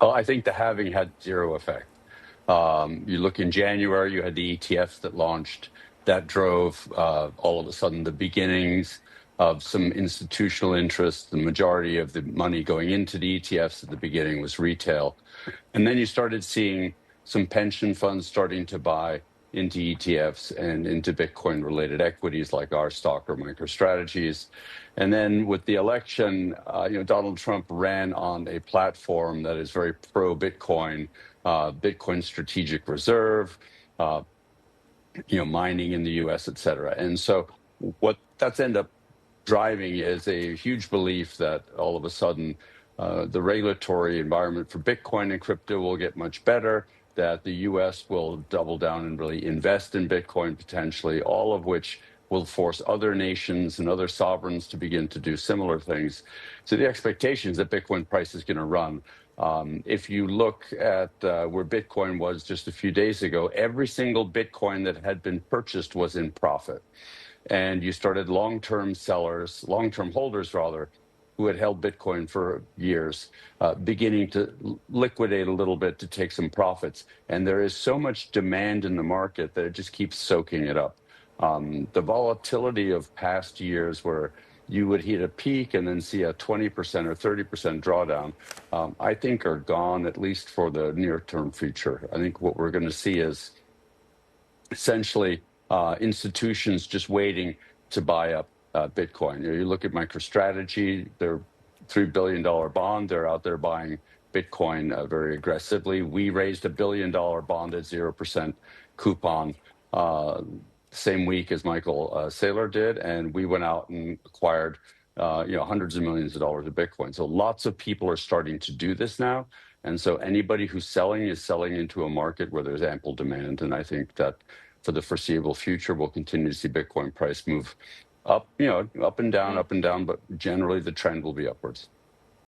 Well, I think the halving had zero effect. You look in January, you had the ETFs that launched that drove all of a sudden the beginnings of some institutional interest. The majority of the money going into the ETFs at the beginning was retail. And then you started seeing some pension funds starting to buy into ETFs and into Bitcoin related equities like our stock or MicroStrategies. And then with the election, Donald Trump ran on a platform that is very pro Bitcoin, Bitcoin Strategic Reserve, mining in the US, et cetera. And so what that's ended up driving is a huge belief that all of a sudden the regulatory environment for Bitcoin and crypto will get much better, that the US will double down and really invest in Bitcoin potentially, all of which will force other nations and other sovereigns to begin to do similar things. So the expectation is that Bitcoin price is going to run. If you look at where Bitcoin was just a few days ago, every single Bitcoin that had been purchased was in profit. And you started long-term holders rather, who had held Bitcoin for years, beginning to liquidate a little bit to take some profits. And there is so much demand in the market that it just keeps soaking it up. The volatility of past years where you would hit a peak and then see a 20% or 30% drawdown, I think are gone, at least for the near-term future. I think what we're going to see is essentially institutions just waiting to buy up Bitcoin. You look at MicroStrategy, their $3 billion bond, they're out there buying Bitcoin very aggressively. We raised $1 billion bond at 0% coupon same week as Michael Saylor did, and we went out and acquired hundreds of millions of dollars of Bitcoin. So lots of people are starting to do this now. And so anybody who's selling is selling into a market where there's ample demand. And I think that for the foreseeable future, we'll continue to see Bitcoin price move up, up and down, but generally the trend will be upwards.